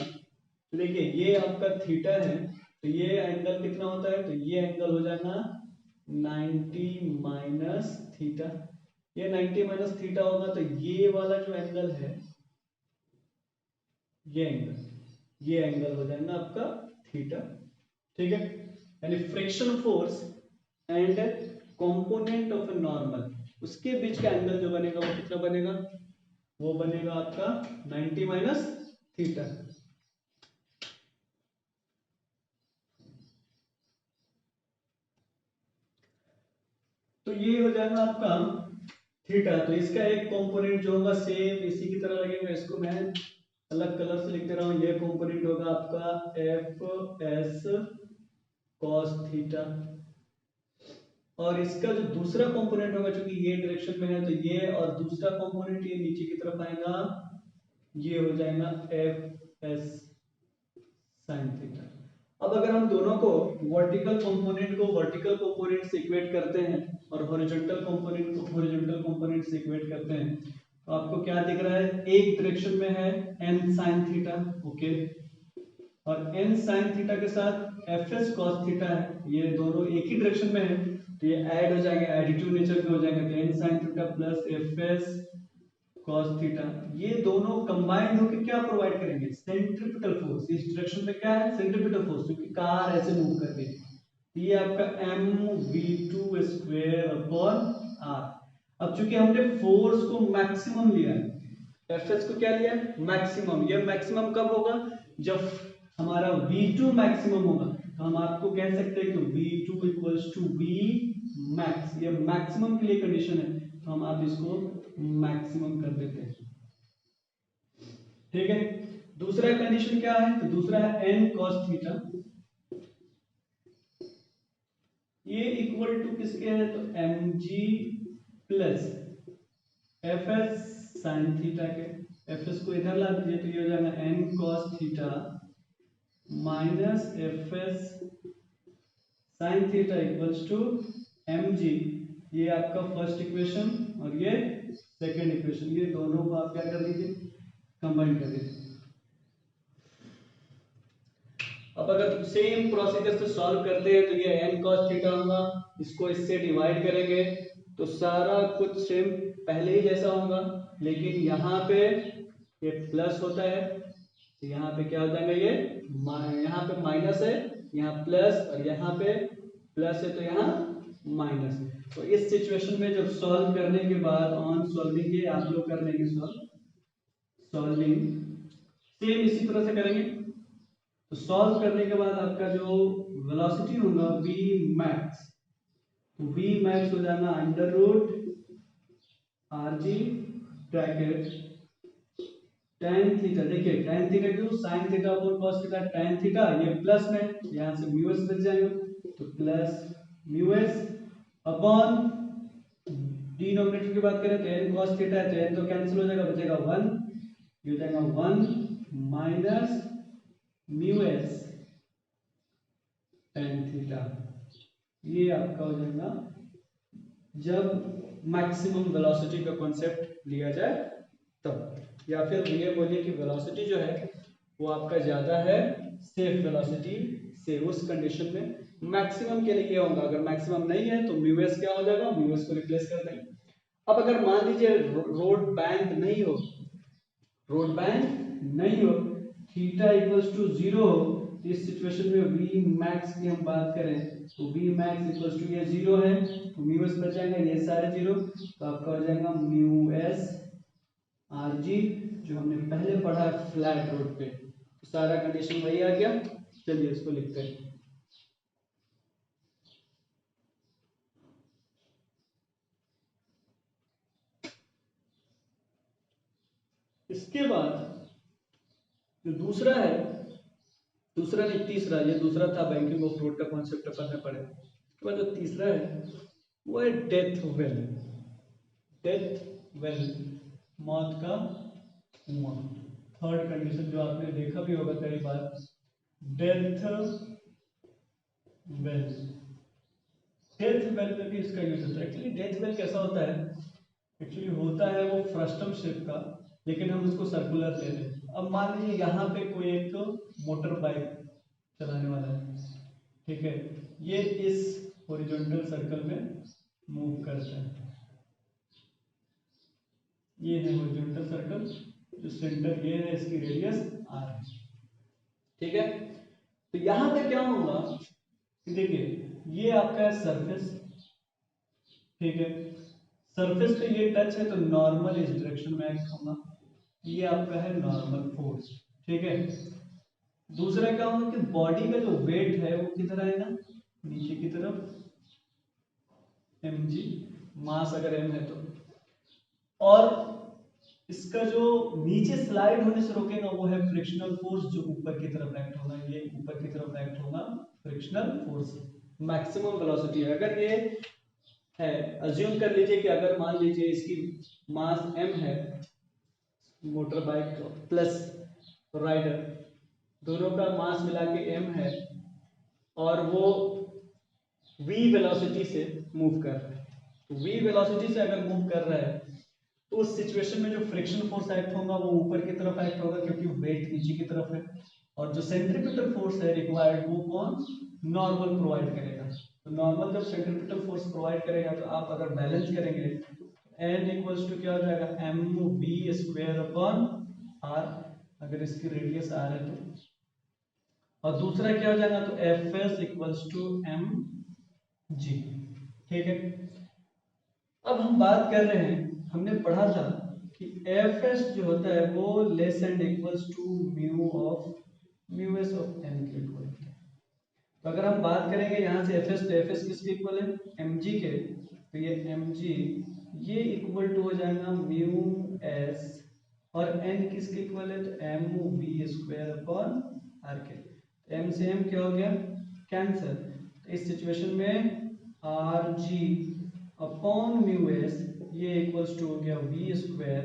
तो देखिए ये आपका थीटा है, तो ये एंगल कितना होता है, तो ये एंगल हो जाएगा 90 माइनस थीटा। ये 90 माइनस थीटा होगा, तो ये वाला जो एंगल है, ये एंगल हो जाएगा आपका थीटा। ठीक है, यानी friction force and component of a normal, उसके बीच का एंगल जो बनेगा वो कितना बनेगा, वो बनेगा आपका 90 माइनस थीटा। तो ये हो जाएगा आपका थीटा। तो इसका एक कंपोनेंट जो होगा सेम इसी की तरह लगेगा, इसको मैं अलग कलर से लिख दे रहा हूं। ये कंपोनेंट होगा आपका एफ एस कॉस थीटा, और इसका जो दूसरा कंपोनेंट होगा, चूंकि ये डायरेक्शन में है तो ये, और दूसरा कंपोनेंट ये नीचे की तरफ आएगा, ये हो जाएगा एफ एस साइन थीटा। अब अगर हम दोनों को वर्टिकल कंपोनेंट को वर्टिकल कंपोनेंट से इक्वेट करते हैं और हॉरिजॉन्टल कंपोनेंट को हॉरिजॉन्टल कंपोनेंट से इक्वेट करते हैं, तो आपको क्या दिख रहा है, एक डायरेक्शन में है n sin थीटा, ओके, और n sin थीटा के साथ fs cos थीटा है, ये दोनों एक ही डायरेक्शन में है, तो ये ऐड हो जाएंगे, एडिटिव नेचर के हो जाएंगे, तो n sin theta plus fs cos theta, ये दोनों कंबाइंड होकर क्या प्रोवाइड करेंगे, सेंट्रीपिटल फोर्स। इस डायरेक्शन में क्या है, सेंट्रीपिटल फोर्स, क्योंकि कार ऐसे मूव कर रही है। ये आपका mv2 स्क्वायर अपॉन r। अब चूंकि हमने फोर्स को मैक्सिमम लिया है, एफएस को क्या लिया है, मैक्सिमम। ये मैक्सिमम कब होगा, जब हमारा v2 मैक्सिमम होगा, तो हम आपको कह सकते हैं कि v2 equals to v max. ये मैक्सिमम के लिए कंडीशन है, तो हम आप इसको मैक्सिमम कर देते हैं। ठीक है, दूसरा कंडीशन क्या है, तो दूसरा है n cos थीटा, ये इक्वल टू किसके है, तो mg plus fs sin theta के। fs को इधर ला दीजिए, तो ये हो जाएगा n cos theta minus fs sin theta equals to mg। ये आपका फर्स्ट इक्वेशन और ये सेकंड इक्वेशन, ये दोनों को आप क्या कर दीजिए, कंबाइन कर दीजिए। अब अगर सेम प्रोसीजर से सॉल्व करते हैं तो ये n cos थीटा होगा, इसको इससे डिवाइड करेंगे तो सारा कुछ सेम पहले ही जैसा होगा, लेकिन यहाँ पे ये प्लस होता है, तो यहाँ पे क्या हो जाएगा, ये यहाँ पे माइनस है, यहाँ प्लस, और यहाँ पे प्लस है तो यहाँ माइनस है। तो इस सिचुएशन में जब सॉल्व करने के बाद ऑन सॉल्विंग, ये आप लोग कर लेंगे सॉल्विंग सेम इसी तरह से करेंगे। तो सॉल्व करने के बाद आपका जो वेलोसिटी होगा v मैक्स, तो v मैक्स हो जाना under root rg bracket tan theta. देखिए tan थीटा क्यों, sin theta upon cos theta, tan theta ये प्लस में, यहां से म्यू एस बच जाएगा, तो plus mu S upon denominator की बात करें तो n cos थीटा है, तो n तो कैंसिल हो जाएगा, बचेगा 1, ये हो जाएगा 1 minus mu S tan theta. ये आपका हो जाएगा जब मैक्सिमम वेलोसिटी का कॉन्सेप्ट लिया जाए तब, या फिर ये बोलिए कि वेलोसिटी जो है वो आपका ज्यादा है सेफ वेलोसिटी से, उस कंडीशन में मैक्सिमम के लिए होगा। अगर मैक्सिमम नहीं है तो म्यू एस क्या हो जाएगा, म्यू एस को रिप्लेस कर देंगे। अब अगर मान लीजिए रोड बैंक नहीं हो, रोड बैंक नहीं हो, थीटा इक्वल्स टू 0 हो, इस सिचुएशन में वी मैक्स की हम बात करें तो वी मैक्स इक्वल्स टू ये 0 है तो म्यू एस बच जाएगा, ये सारे 0, तो आपका हो जाएगा म्यू एस आर जी, जो हमने पहले पढ़ा है फ्लैट रोड पे, तो सारा कंडीशन वही आ गया। चलिए इसको लिखते हैं। इसके बाद जो दूसरा है, दूसरा नहीं तीसरा, ये दूसरा था बैंकिंग ऑफ रोड का कॉन्सेप्ट अपन ने पढ़े। उसके बाद जो तीसरा है वो है डेथ वेल। डेथ वेल, मौत का कुआं। थर्ड कंडीशन जो आपने देखा भी होगा कई बार, डेथ वेल। डेथ वेल में भी इसका यूज होता है। एक्चुअली डेथ वेल कैसा होता है, एक्चुअली होता है वो फ्रस्टम शेप का, लेकिन हम उसको सर्कुलर ले रहे हैं। अब मान लीजिए यहाँ पे कोई एक मोटर बाइक चलाने वाला है, ठीक है, ये इस हॉरिजॉन्टल सर्कल में मूव करता है, ये है हॉरिजॉन्टल सर्कल, जो सेंटर ये है, इसकी रेडियस r है, ठीक है। तो यहां पे क्या होगा कि देखिए ये आपका है सरफेस, ठीक है, सरफेस पे ये टच है तो नॉर्मल इस डायरेक्शन में एक्ट होगा, ये आपका है नॉर्मल फोर्स, ठीक है। दूसरा क्या होगा कि बॉडी का जो वेट है वो किधर आएगा, नीचे की तरफ, mg, मास अगर m है तो, और इसका जो नीचे स्लाइड होने से रोकेगा वो है फ्रिक्शनल फोर्स, जो ऊपर की तरफ एक्ट होगा, ये ऊपर की तरफ एक्ट होगा फ्रिक्शनल फोर्स। मैक्सिमम वेलोसिटी अगर ये है, अज्यूम कर लीजिए कि अगर मान लीजिए इसकी मास m है, मोटर बाइक प्लस राइडर दोनों का मास मिला के m है, और वो v वेलोसिटी से मूव कर रहा है, तो v वेलोसिटी से अगर मूव कर रहा है तो उस सिचुएशन में जो फ्रिक्शन फोर्स एक्ट होगा वो ऊपर की तरफ एक्ट होगा, क्योंकि वेट नीचे की तरफ है, और जो सेंट्रीपिटल फोर्स है रिक्वायर्ड वो कौन, नॉर्मल प्रोवाइड करेगा। तो नॉर्मल जब सेंट्रीपिटल फोर्स प्रोवाइड करेगा तो आप अगर बैलेंस करेंगे n इक्वल्स टू क्या हो जाएगा, M V square upon R, अगर इसकी रेडियस r है तो, और दूसरा क्या हो जाएगा तो F S equals to M G, ठीक है। अब हम बात कर रहे हैं, हमने पढ़ा था कि एफ एस जो होता है वो less and equals to mu of mu S of N के इक्वल है। तो अगर हम बात करेंगे यहाँ से एफ एस, तो एफ एस किसके इक्वल है, एम जी के, तो ये एम जी ये इक्वल टू हो जाएगा म्यू एस, और एन किसके इक्वल है, तो M V square upon R के। एम से एम क्या हो गया, कैंसर, तो इस सिचुएशन में R G upon mu S ये इक्वल्स टू हो गया V square,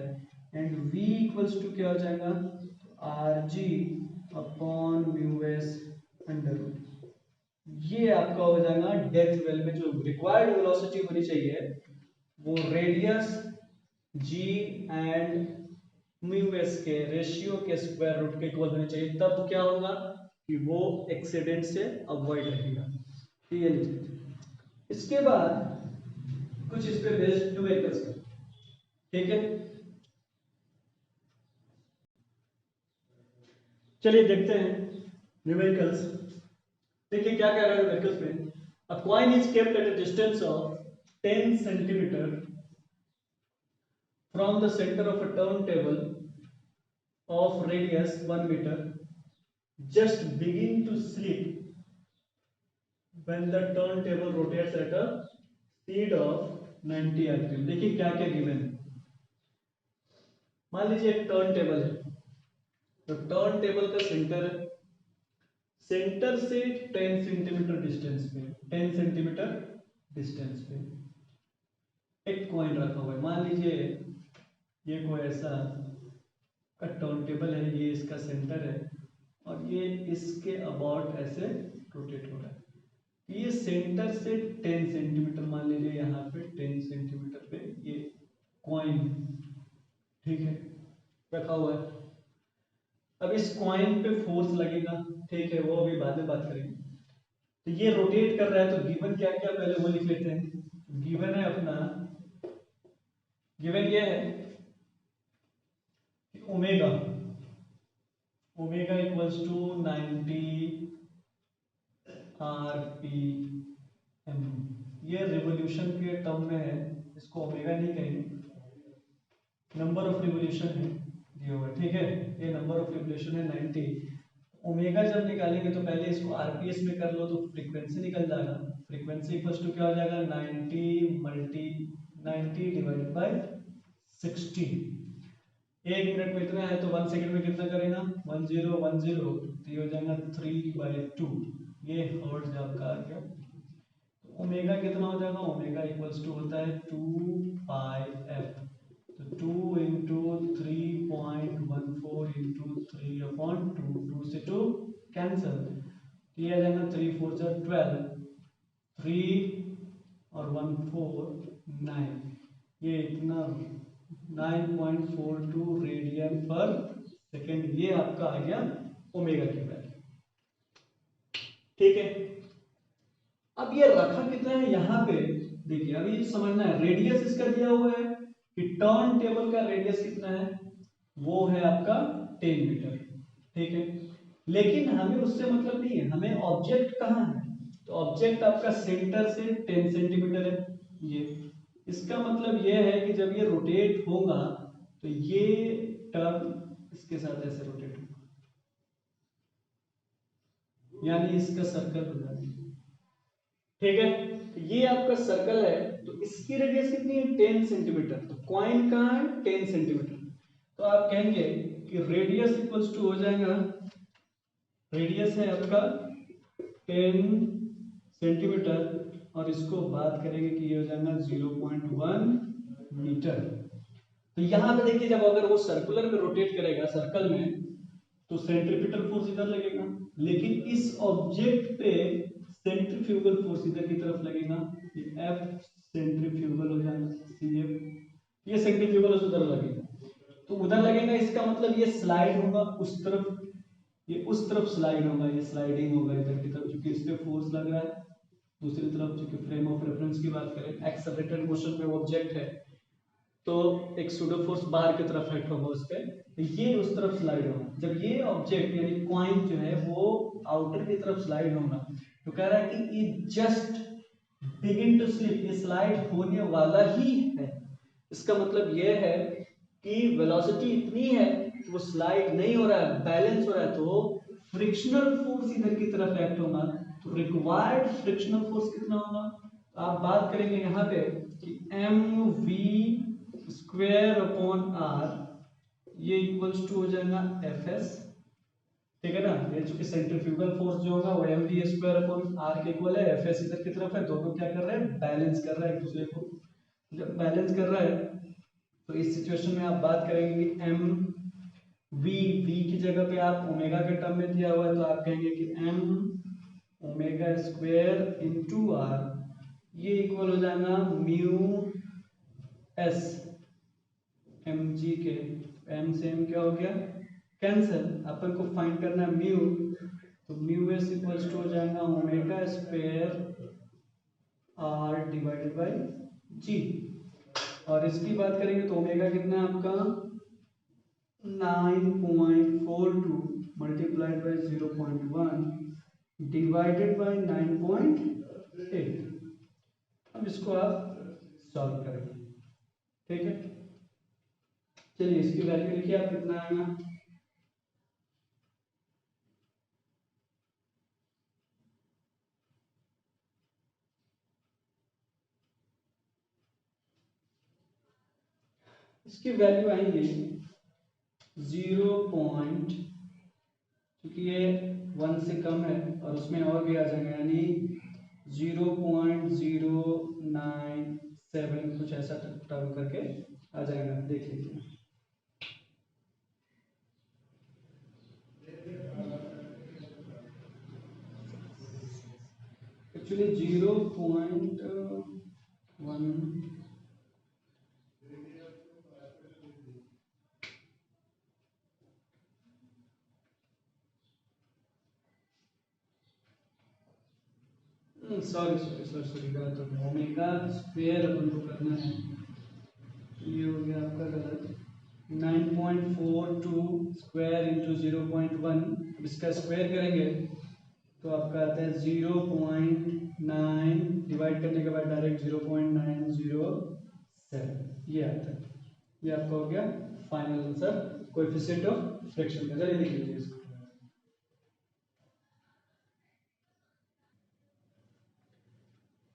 and V equals to क्या हो जाएगा, R G upon mu S under root. ये आपका हो जाएगा डेथ वेल में जो रिक्वायर्ड वेलोसिटी होनी चाहिए वो radius G and mu S के रेशियो के स्क्वायर रूट के इक्वल होनी चाहिए, तब क्या होगा कि वो एक्सीडेंट से अवॉइड रहेगा। ये लीजिए, इसके बाद कुछ इस पे बेस्ड न्यूमेरिकल्स का, ठीक है। चलिए देखते हैं न्यूमेरिकल्स। देखिए क्या कह रहा है न्यूमेरिकल्स में, a coin is kept at a distance of 10 centimetre from the centre of a turntable of radius 1 metre, just begin to slip when the turntable rotates at a speed of 90 rpm। देखिए क्या क्या गिवन है, मान लीजिए एक टर्न टेबल है, तो टर्न टेबल का सेंटर है, सेंटर से 10 सेंटीमीटर डिस्टेंस पे, 10 सेंटीमीटर डिस्टेंस पे एक कॉइन रखा हुआ है, मान लीजिए ये कोई ऐसा का टर्न टेबल है, ये इसका सेंटर है और ये इसके अबाउट ऐसे रोटेट हो रहा है। ये सेंटर से 10 सेंटीमीटर मान लीजिए, यहाँ पे 10 सेंटीमीटर पे ये कॉइन, ठीक है, रखा हुआ है। अब इस कॉइन पे फोर्स लगेगा, ठीक है, वो अभी बाद में बात करेंगे। तो ये रोटेट कर रहा है, तो गिवन क्या क्या पहले वो लिख लेते हैं। गिवन है अपना, गिवन ये है कि omega, omega equals to 90 RPM। ये रिवोल्यूशन के टर्म में है, इसको ओमेगा नहीं कहेंगे, नंबर ऑफ रिवोल्यूशन है दिया हुआ, ठीक है, ये नंबर ऑफ रिवोल्यूशन है 90। ओमेगा जब निकालेंगे तो पहले इसको आरपीएस में कर लो तो फ्रीक्वेंसी निकल जाएगा। फ्रीक्वेंसी इक्वल्स टू क्या हो जाएगा, 90 डिवाइडेड बाय 60। एक मिनट में इतना है तो 1 सेकंड में कितना करेगा, 1010, तो ये हो जाएगा 3/2। ये हर्ट्ज आपका आ गया। तो ओमेगा कितना हो जाएगा, ओमेगा इक्वल्स टू होता है 2πf। तो 2 इंटू 3.14 इंटू 3/2, 2 से 2 कैंसिल, ये आ जाएगा 3 4 जा 12, 3 और 1 4 9, ये इतना 9.42 रेडियन पर सेकेंड, ये आपका आ गया ओमेगा की वैल्यू, ठीक है। अब ये रखा कितना है यहाँ पे, देखिए अभी समझना है, रेडियस इसका दिया हुआ है कि टर्न टेबल का रेडियस कितना है, वो है आपका 10 मीटर, ठीक है। लेकिन हमें उससे मतलब नहीं है, हमें ऑब्जेक्ट कहाँ है, तो ऑब्जेक्ट आपका सेंटर से 10 सेंटीमीटर है। ये इसका मतलब ये है कि जब ये रोटेट होगा तो ये टर्न इसके साथ ऐसे रोटेट होगा, यानी इसका सर्कल हो जाएगा, ठीक है। तो ये आपका सर्कल है, तो इसकी रेडियस कितनी है, 10 सेंटीमीटर। तो कॉइन कहाँ है, 10 सेंटीमीटर। तो आप कहेंगे कि रेडियस इक्वल्स टू हो जाएगा, रेडियस है आपका 10 सेंटीमीटर और इसको बात करेंगे कि ये हो जाएगा 0.1 मीटर। तो यहां पे देखिए, जब अगर वो सर्कुलर में रोटेट करेगा सर्कल में, तो सेंट्रीपिटल फोर्स इधर लगेगा, लेकिन इस ऑब्जेक्ट पे सेंट्रीफ्यूगल फोर्स इधर की तरफ लगेगा, F सेंट्रीफ्यूगल हो जाएगा, CF, ये सेंट्रीफ्यूगल उधर लगेगा, तो उधर लगेगा, इसका मतलब ये स्लाइड होगा उस तरफ, ये उस तरफ स्लाइड होगा, ये स्लाइडिंग होगा इधर की तरफ, क्योंकि इस पे फोर्स लग रहा है। दूसरी तरफ क्योंकि फ्रेम ऑफ रेफरेंस की बात करें, एक्सेलरेटेड मोशन पे ऑब्जेक्ट है, तो एक सूडो फोर्स बाहर की तरफ एक्ट होगा उस पे, तो ये उस तरफ स्लाइड होगा। जब ये ऑब्जेक्ट यानी कॉइन जो है वो आउटर की तरफ स्लाइड होगा, तो कह रहा है कि it just begin to slip, ये स्लाइड होने वाला ही है। इसका मतलब ये है कि वेलोसिटी इतनी है कि वो स्लाइड नहीं हो रहा है, बैलेंस हो रहा है, तो फ्रिक्शनल फोर्स इधर की तरफ एक्ट होगा। तो रिक्वायर्ड फ्रिक्शनल फोर्स कितना होगा, तो आप बात करेंगे यहाँ पे कि mv स्क्वायर अपॉन r, ये इक्वल्स टू हो जाएगा Fs, ठीक है ना। ये चूंकि सेंट्रीफ्यूगल फोर्स जो होगा वो mv स्क्वायर अपॉन r के इक्वल है, Fs इधर की तरफ है, दोनों क्या कर रहे हैं, बैलेंस कर रहा है एक दूसरे को। जब बैलेंस कर रहा है तो इस सिचुएशन में आप बात करेंगे कि m v की जगह पे आप ओमेगा के टर्म में दिया हुआ है, तो आप कहेंगे कि m omega square into r, ये इक्वल हो जाएगा म्यू s mg के, m से m क्या हो गया, कैंसिल, अपन को फाइंड करना है म्यू, तो म्यू s इक्वल्स टू हो जाएगा omega square r divided by g। और इसकी बात करेंगे तो ओमेगा कितना है आपका 9.42 मल्टीप्लाइड बाय 0.1 डिवाइडेड बाय 9.8। अब इसको आप सॉल्व करेंगे, ठीक है। चलिए इसकी वैल्यू लिखिए आप, कितना आएगा, इसकी वैल्यू आएंगे 0. क्योंकि ये 1 से कम है और उसमें और भी आ जाएगा, यानी 0.096 7 कुछ ऐसा टर्म करके आ जाएगा, देख लीजिए। एक्चुअली 0.1 सॉरी गलत हो गया, ओमेगा स्क्वायर अपन को करना है, ये हो गया आपका गलत। 9.42 स्क्वायर इंटू 0.1, इसका स्क्वायर करेंगे तो आपका आता है 0.9, डिवाइड करने के बाद डायरेक्ट 0.907, ये आता है। ये आपका हो गया final answer coefficient of friction का। चलिए लिख लीजिए इसको।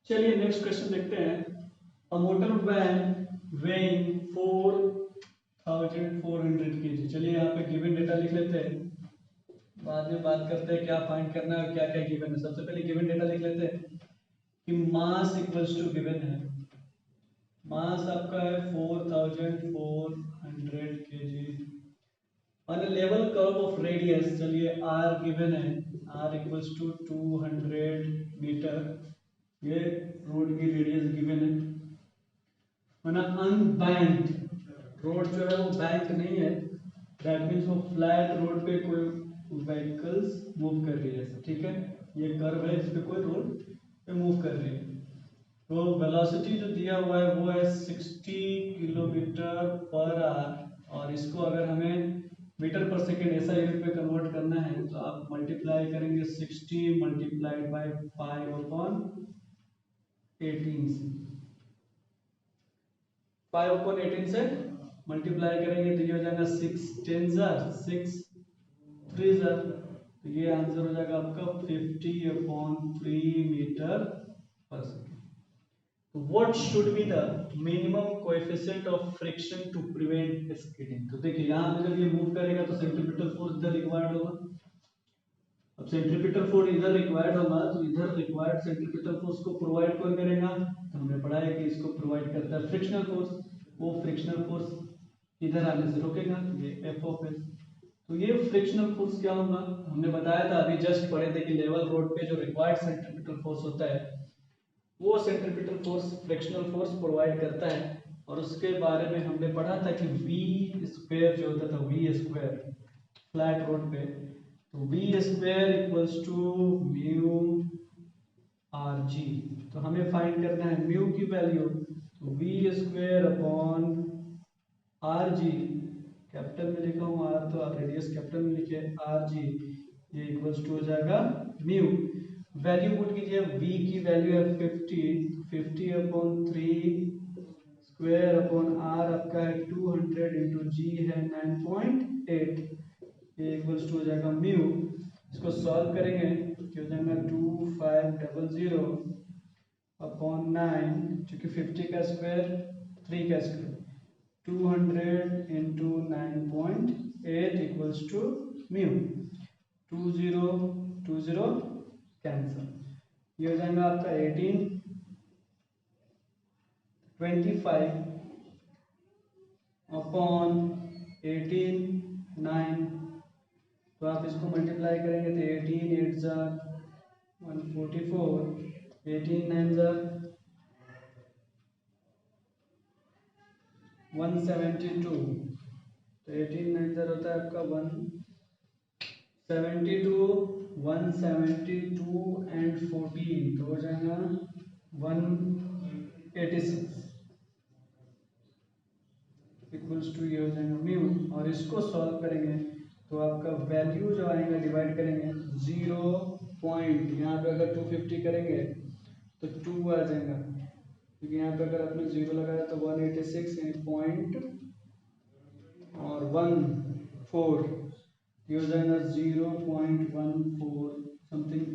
चलिए नेक्स्ट क्वेश्चन देखते हैं। A motor van weighing 4400 kg। चलिए यहाँ पे गिवन डेटा लिख लेते हैं, बाद में बात करते हैं क्या फाइंड करना है और क्या क्या गिवन है। सबसे पहले गिवन डेटा लिख लेते हैं कि मास इक्वल्स टू गिवन है, मास आपका है 4400 kg on a level curve of radius. चलिए r गिवन है, r इक्वल्स टू 200 मीटर, ये रोड की रेडियस गिवन है। अनबैंक्ड रोड जो है वो बैंक नहीं है, दैट मीन्स वो फ्लैट रोड पे कोई व्हीकल्स मूव कर रही है, ठीक है। ये कर्व है, इस पे कोई रोड पे मूव कर रही है। तो वेलोसिटी जो दिया हुआ है वो है 60 किलोमीटर पर आवर, और इसको अगर हमें मीटर पर सेकेंड ऐसा यूनिट पे कन्वर्ट करना है तो आप मल्टीप्लाई करेंगे 60 मल्टीप्लाइड बाय 5/18 से, 5/18 से मल्टीप्लाई करेंगे तो ये हो जाएगा 6 10 6 3 तो ये आंसर हो जाएगा आपका 50/3 मीटर पर second. What should be the minimum coefficient of friction to prevent skidding? तो देखिए यहाँ पे जब ये मूव करेगा तो सेंट्रीपिटल फोर्स इधर रिक्वायर्ड होगा। अब सेंट्रीपिटल फोर्स इधर रिक्वायर्ड होगा तो इधर रिक्वायर्ड सेंट्रीपिटल फोर्स को प्रोवाइड कौन करेगा? तो हमने पढ़ा है कि इसको प्रोवाइड करता है फ्रिक्शनल फोर्स। वो फ्रिक्शनल फोर्स इधर आने से रोकेगा, ये F ऑफ S। तो ये फ्रिक्शनल फोर्स क्या होगा? हमने बताया था अभी जस्ट पढ़े थे कि लेवल रोड पे जो रिक्वायर्ड सेंट्रीपिटल फोर्स होता है वो centripetal force frictional force provide करता है। और उसके बारे में हमने पढ़ा था कि v स्क्वायर जो होता था, v स्क्वायर फ्लैट रोड पे, तो v square equals to mu rg। तो हमें फाइंड करना है म्यू की वैल्यू, तो v square upon rg, capital में लिखा हूँ r तो आप रेडियस कैपिटल में लिखिए rg, ये इक्वल्स टू हो जाएगा म्यू। वैल्यू पुट कीजिए, v की वैल्यू है 50/3 स्क्वायर अपॉन r आपका है 200 इंटू g है 9.8, ये इक्वल्स टू हो जाएगा म्यू। इसको सॉल्व करेंगे क्या हो जाएगा 2500 अपॉन 9, क्योंकि 50 का स्क्वायर 3 का square, 200 into 9.8 equals to mu. 20 cancel, ये हो जाएगा आपका 18 25 अपॉन 18 9, तो आप इसको मल्टीप्लाई करेंगे तो 18 8 144, 18 9 172, तो 18 9 होता है आपका 172, 172 एंड 14 तो हो जाएगा 186 इक्वल्स टू ये हो जाएगा म्यू। और इसको सॉल्व करेंगे तो आपका वैल्यू जो आएगा डिवाइड करेंगे 0 पॉइंट, यहाँ पे अगर 250 करेंगे तो 2 आ जाएगा, क्योंकि यहाँ पे अगर आपने 0 लगाया तो 186 पॉइंट और 14, ये हो जाएगा 0.14 समथिंग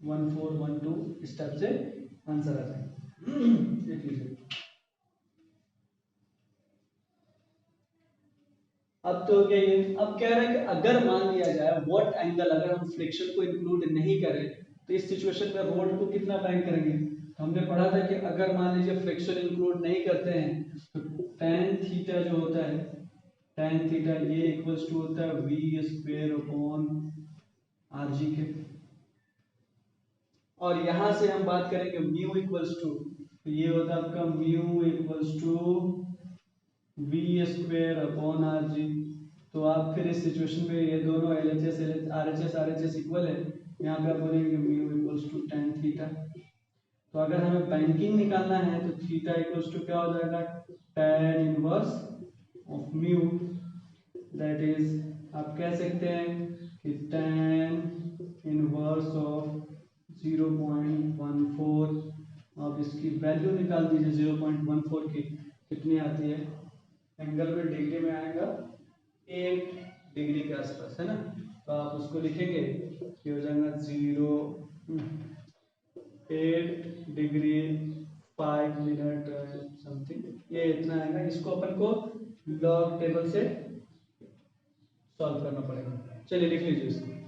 1412, इस टाइप से आंसर आ जाएगा। देख लीजिए अब तो क्या ये अब कह रहे हैं कि अगर मान लिया जाए व्हाट एंगल, अगर हम फ्रिक्शन को इंक्लूड नहीं करें तो इस सिचुएशन में रोड को कितना बैंक करेंगे? हमने पढ़ा था कि अगर मान लीजिए फ्रैक्शन इंक्लूड नहीं करते हैं तो tan थीटा जो होता है, tan थीटा ये इक्वल्स टू होता है v स्क्वायर अपॉन rg के। और यहां से हम बात करेंगे म्यू इक्वल्स टू, तो ये होता है आपका mu equals to v square upon rg। तो आप फिर इस सिचुएशन में ये दोनों LHS RHS इक्वल है, यहाँ पे आप बोलेंगे mu equals to tan theta. तो अगर हमें बैंकिंग निकालना है तो थीटा इक्वल्स टू क्या हो जाएगा, tan inverse of mu, that is आप कह सकते हैं कि tan इनवर्स ऑफ 0.14। अब इसकी वैल्यू निकाल दीजिए 0.14 की, कितनी आती है, एंगल में डिग्री में आएगा 8 डिग्री के आसपास है ना। तो आप उसको लिखेंगे कि हो जाएगा 8 डिग्री 5 मिनट समथिंग, ये इतना आएगा। इसको अपन को लॉग टेबल से सॉल्व करना पड़ेगा। चलिए लिख लीजिए इसको।